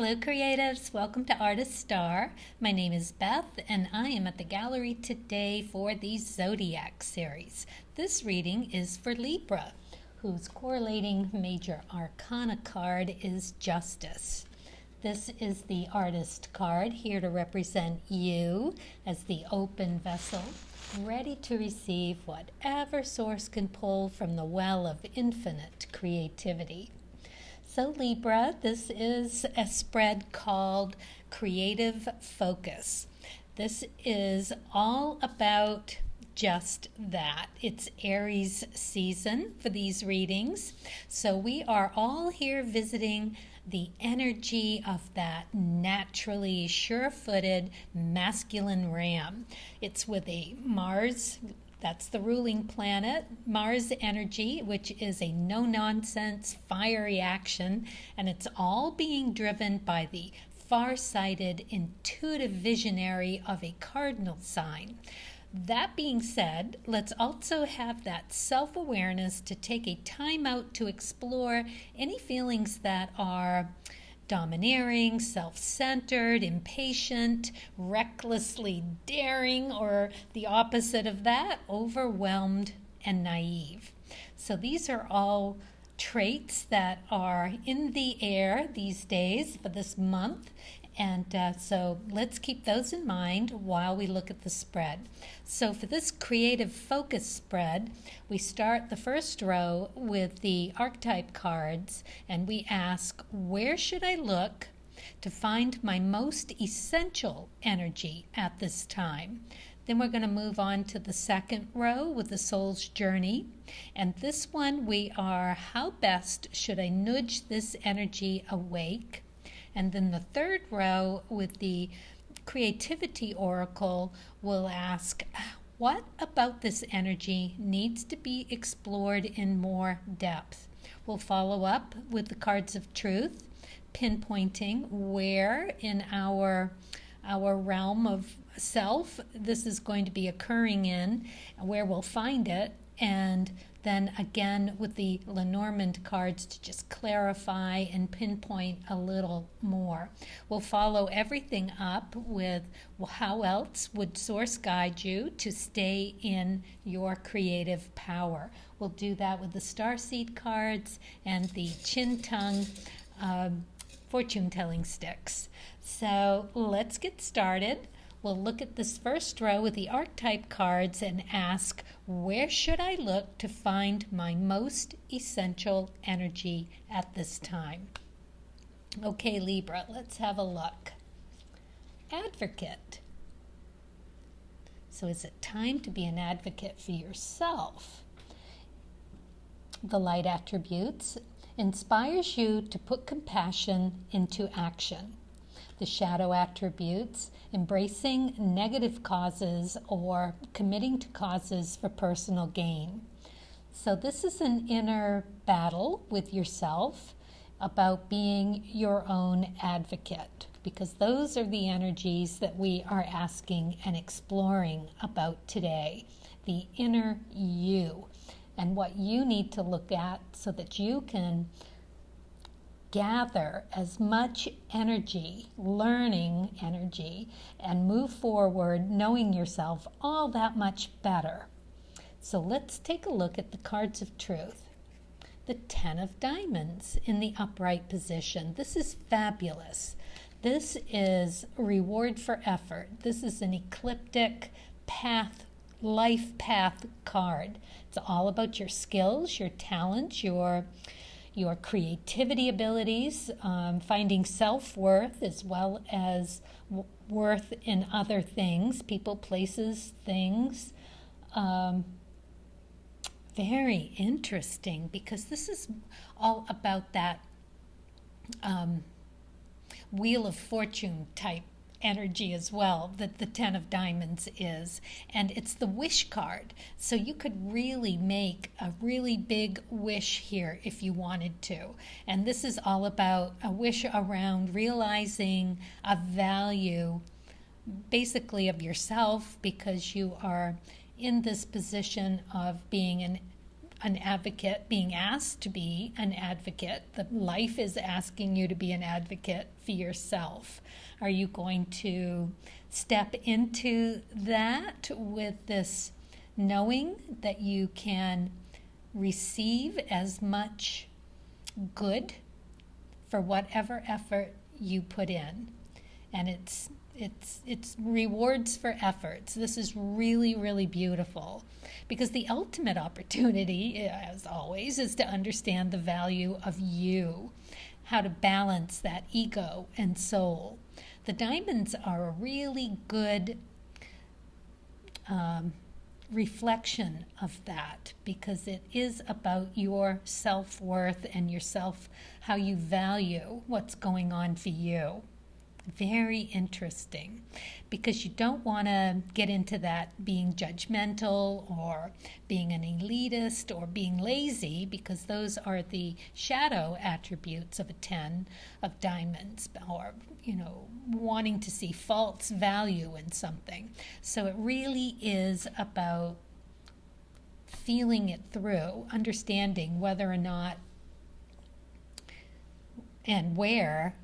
Hello creatives, welcome to Artist Star. My name is Beth and I am at the gallery today for the Zodiac series. This reading is for Libra, whose correlating major arcana card is Justice. This is the artist card, here to represent you as the open vessel, ready to receive whatever source can pull from the well of infinite creativity. So Libra, this is a spread called Creative Focus. This is all about just that. It's Aries season for these readings. So we are all here visiting the energy of that naturally sure-footed masculine ram. It's with a Mars. That's the ruling planet, Mars energy, which is a no-nonsense, fiery action, and it's all being driven by the far-sighted, intuitive visionary of a cardinal sign. That being said, let's also have that self-awareness to take a time out to explore any feelings that are domineering, self-centered, impatient, recklessly daring, or the opposite of that, overwhelmed and naive. So these are all traits that are in the air these days for this month. And so let's keep those in mind while we look at the spread. So for this creative focus spread, we start the first row with the archetype cards, and we ask, where should I look to find my most essential energy at this time? Then we're going to move on to the second row with the soul's journey. And this one we are, how best should I nudge this energy awake? And then the third row with the creativity oracle will ask, what about this energy needs to be explored in more depth? We'll follow up with the cards of truth, pinpointing where in our realm of self this is going to be occurring in, where we'll find it, and then again with the Lenormand cards to just clarify and pinpoint a little more. We'll follow everything up with, well, how else would Source guide you to stay in your creative power? We'll do that with the Starseed cards and the Chin Tongue fortune-telling sticks. So let's get started. We'll look at this first row with the archetype cards and ask, where should I look to find my most essential energy at this time? Okay, Libra, let's have a look. Advocate. So is it time to be an advocate for yourself? The light attributes inspires you to put compassion into action. The shadow attributes, embracing negative causes or committing to causes for personal gain. So this is an inner battle with yourself about being your own advocate, because those are the energies that we are asking and exploring about today. The inner you and what you need to look at so that you can gather as much energy, learning energy, and move forward knowing yourself all that much better. So let's take a look at the cards of truth. The 10 of Diamonds in the upright position. This is fabulous. This is reward for effort. This is an ecliptic path, life path card. It's all about your skills, your talents, your creativity abilities, finding self-worth as well as worth in other things, people, places, things. Very interesting, because this is all about that Wheel of Fortune type energy as well that the 10 of Diamonds is, and it's the wish card, so you could really make a really big wish here if you wanted to. And this is all about a wish around realizing a value basically of yourself, because you are in this position of being an advocate, being asked to be an advocate. The life is asking you to be an advocate for yourself. Are you going to step into that with this knowing that you can receive as much good for whatever effort you put in? And it's rewards for efforts. This is really, really beautiful, because the ultimate opportunity, as always, is to understand the value of you, how to balance that ego and soul. The diamonds are a really good reflection of that, because it is about your self-worth and yourself, how you value what's going on for you. Very interesting, because you don't want to get into that being judgmental or being an elitist or being lazy, because those are the shadow attributes of a 10 of diamonds, or, wanting to see false value in something. So it really is about feeling it through, understanding whether or not and where,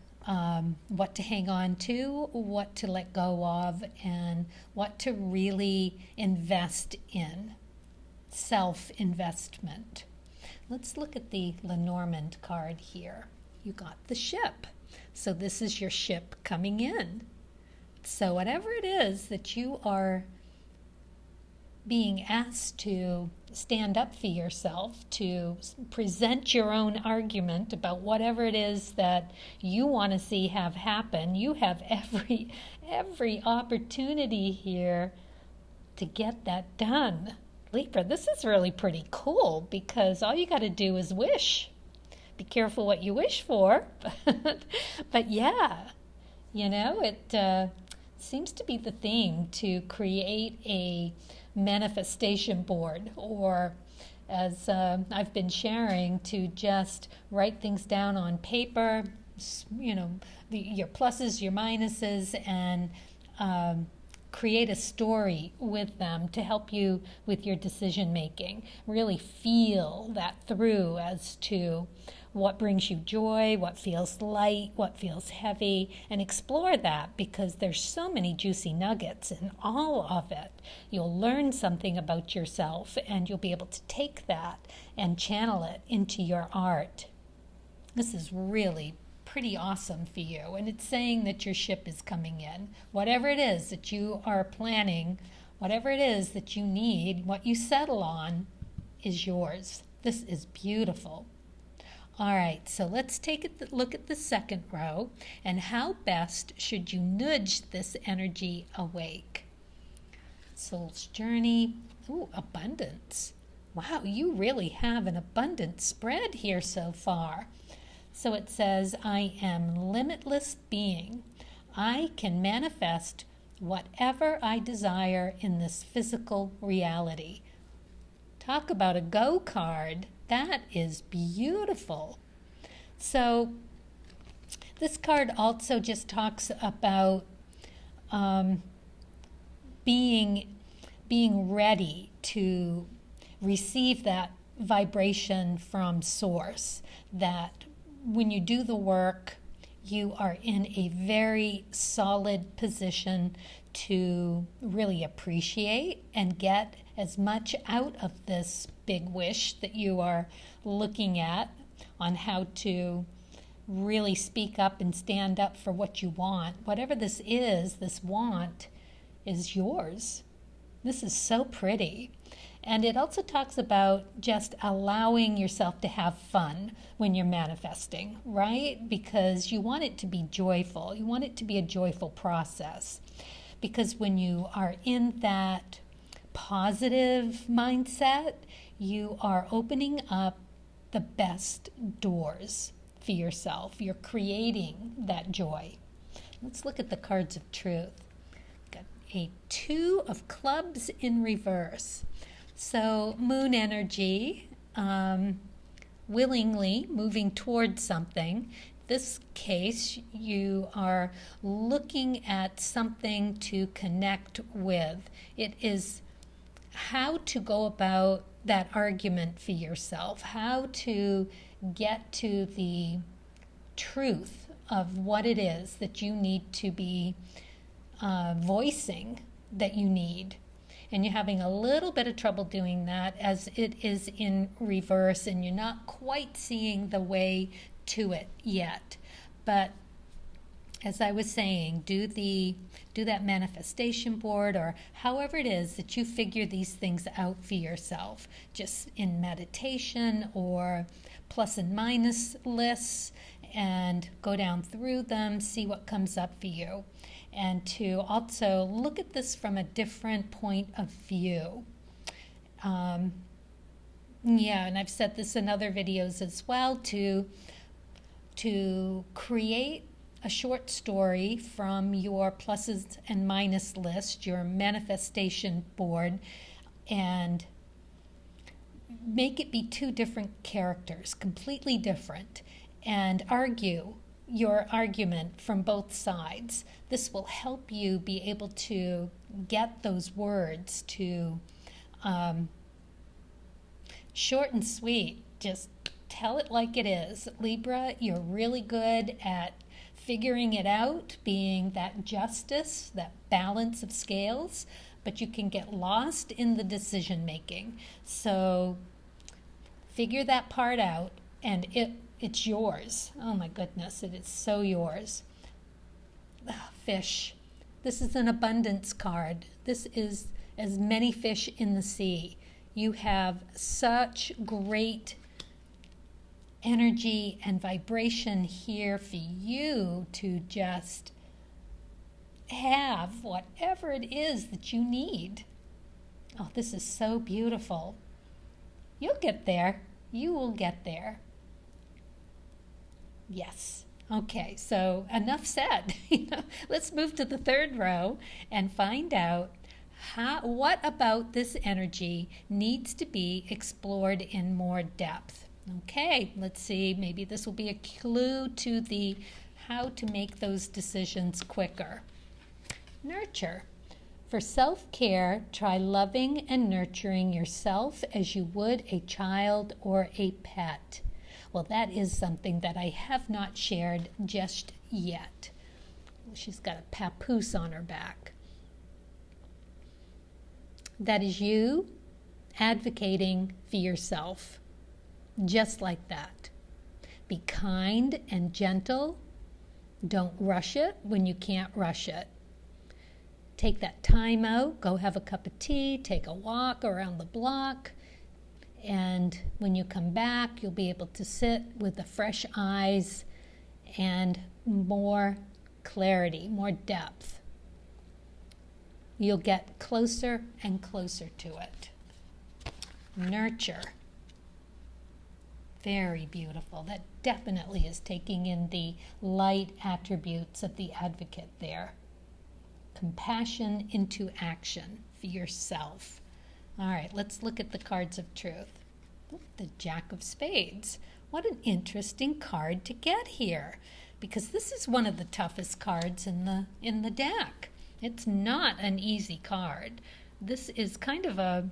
what to hang on to, what to let go of, and what to really invest in. Self-investment. Let's look at the Lenormand card here. You got the ship. So this is your ship coming in. So whatever it is that you are being asked to stand up for yourself, to present your own argument about whatever it is that you want to see have happen, you have every opportunity here to get that done. Libra, this is really pretty cool, because all you got to do is wish. Be careful what you wish for. But yeah, it seems to be the theme to create a manifestation board, or as I've been sharing, to just write things down on paper, your pluses, your minuses, and create a story with them to help you with your decision making. Really feel that through as to what brings you joy, what feels light, what feels heavy, and explore that, because there's so many juicy nuggets in all of it. You'll learn something about yourself, and you'll be able to take that and channel it into your art. This is really pretty awesome for you, and it's saying that your ship is coming in. Whatever it is that you are planning, whatever it is that you need, what you settle on is yours. This is beautiful. All right, so let's take a look at the second row, and how best should you nudge this energy awake? Soul's journey. Ooh, abundance. Wow, you really have an abundant spread here so far. So it says, I am limitless being. I can manifest whatever I desire in this physical reality. Talk about a go card. That is beautiful. So this card also just talks about being ready to receive that vibration from source, that when you do the work, you are in a very solid position to really appreciate and get as much out of this big wish that you are looking at, on how to really speak up and stand up for what you want. Whatever this is, this want is yours. This is so pretty. And it also talks about just allowing yourself to have fun when you're manifesting, right? Because you want it to be joyful. You want it to be a joyful process. Because when you are in that positive mindset, you are opening up the best doors for yourself. You're creating that joy. Let's look at the cards of truth. Got a 2 of clubs in reverse. So moon energy, willingly moving towards something. This case, you are looking at something to connect with. It is how to go about that argument for yourself, how to get to the truth of what it is that you need to be voicing that you need. And you're having a little bit of trouble doing that as it is in reverse and you're not quite seeing the way to it yet. But as I was saying, do that manifestation board, or however it is that you figure these things out for yourself, just in meditation or plus and minus lists, and go down through them, see what comes up for you. And to also look at this from a different point of view. And I've said this in other videos as well, to create a short story from your pluses and minus list, your manifestation board, and make it be two different characters, completely different, and argue your argument from both sides. This will help you be able to get those words to short and sweet. Just tell it like it is. Libra, you're really good at figuring it out, being that justice, that balance of scales, but you can get lost in the decision making. So figure that part out, and it's yours. Oh my goodness, it is so yours. Fish. This is an abundance card. This is as many fish in the sea. You have such great energy and vibration here for you to just have whatever it is that you need. Oh, this is so beautiful. You'll get there. You will get there. Yes. Okay, so enough said. Let's move to the third row and find out what about this energy needs to be explored in more depth. Okay, let's see. Maybe this will be a clue to the how to make those decisions quicker. Nurture. For self-care, try loving and nurturing yourself as you would a child or a pet. Well, that is something that I have not shared just yet. She's got a papoose on her back. That is you advocating for yourself, just like that. Be kind and gentle. Don't rush it when you can't rush it. Take that time out, go have a cup of tea, take a walk around the block, and when you come back, you'll be able to sit with the fresh eyes and more clarity, more depth. You'll get closer and closer to it. Nurture. Very beautiful. That definitely is taking in the light attributes of the advocate there. Compassion into action for yourself. All right, let's look at the cards of truth. The Jack of Spades. What an interesting card to get here, because this is one of the toughest cards in the deck. It's not an easy card. This is kind of a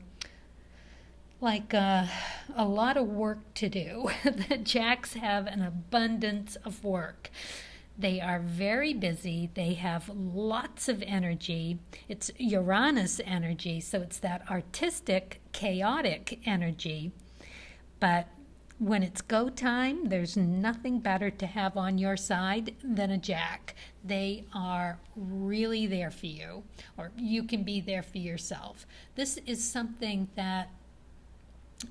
lot of work to do. The Jacks have an abundance of work. They are very busy. They have lots of energy. It's Uranus energy, so it's that artistic, chaotic energy. But when it's go time, there's nothing better to have on your side than a Jack. They are really there for you, or you can be there for yourself. This is something that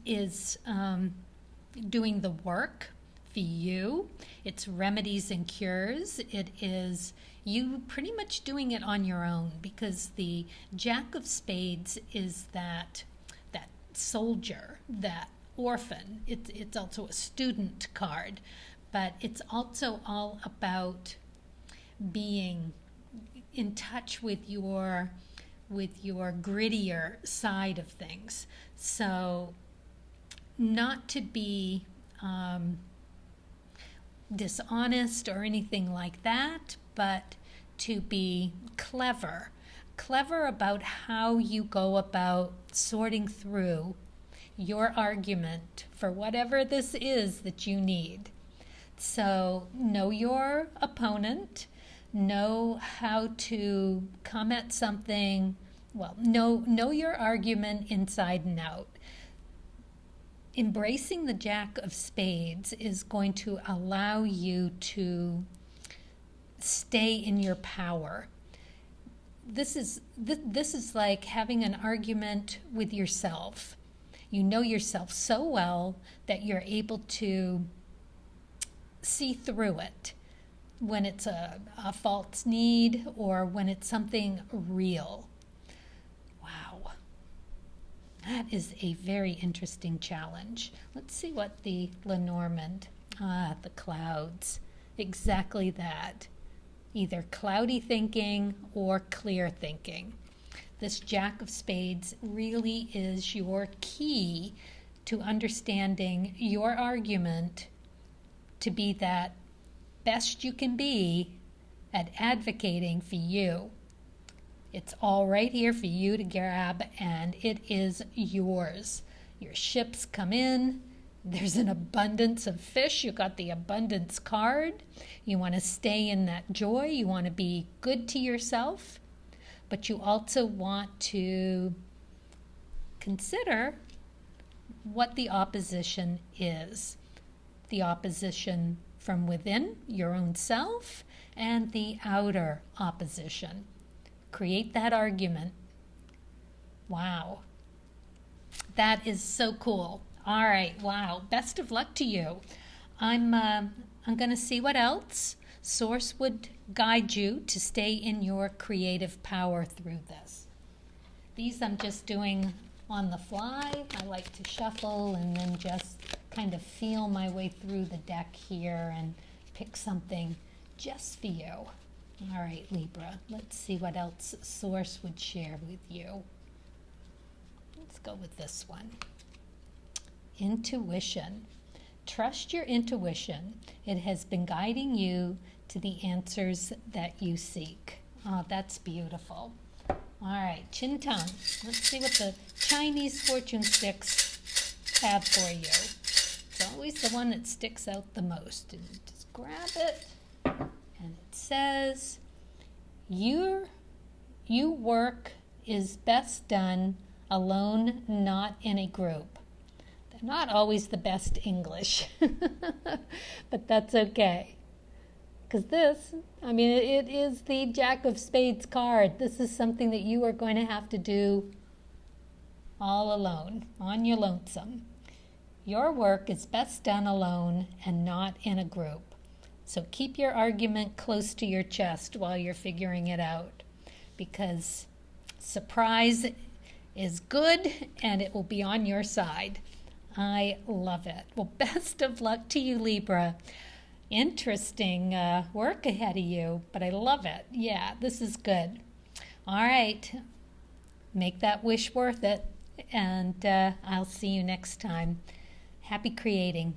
is doing the work for you. It's remedies and cures. It is you pretty much doing it on your own, because the Jack of Spades is that soldier, that orphan. It's also a student card, but it's also all about being in touch with your grittier side of things. So not to be dishonest or anything like that, but to be clever about how you go about sorting through your argument for whatever this is that you need. So know your opponent, know how to come at something, well, know your argument inside and out. Embracing the Jack of Spades is going to allow you to stay in your power. This is like having an argument with yourself. You know yourself so well that you're able to see through it when it's a false need or when it's something real. Wow. That is a very interesting challenge. Let's see what the Lenormand, the clouds, exactly that. Either cloudy thinking or clear thinking. This Jack of Spades really is your key to understanding your argument to be that best you can be at advocating for you. It's all right here for you to grab, and it is yours. Your ships come in. There's an abundance of fish. You got the abundance card. You want to stay in that joy. You want to be good to yourself. But you also want to consider what the opposition is. The opposition from within, your own self, and the outer opposition. Create that argument. Wow. That is so cool. All right, wow. Best of luck to you. I'm going to see what else Source would guide you to stay in your creative power through this. These I'm just doing on the fly. I like to shuffle and then just kind of feel my way through the deck here and pick something just for you. All right, Libra, let's see what else Source would share with you. Let's go with this one. Intuition. Trust your intuition. It has been guiding you to the answers that you seek. Oh, that's beautiful. All right, Chin Tongue. Let's see what the Chinese fortune sticks have for you. It's always the one that sticks out the most. And just grab it. And it says, your work is best done alone, not in a group. They're not always the best English, but that's okay. Because this, it is the Jack of Spades card. This is something that you are going to have to do all alone, on your lonesome. Your work is best done alone and not in a group. So keep your argument close to your chest while you're figuring it out, because surprise is good and it will be on your side. I love it. Well, best of luck to you, Libra. Interesting work ahead of you, but I love it. Yeah, this is good. All right. Make that wish worth it, and I'll see you next time. Happy creating.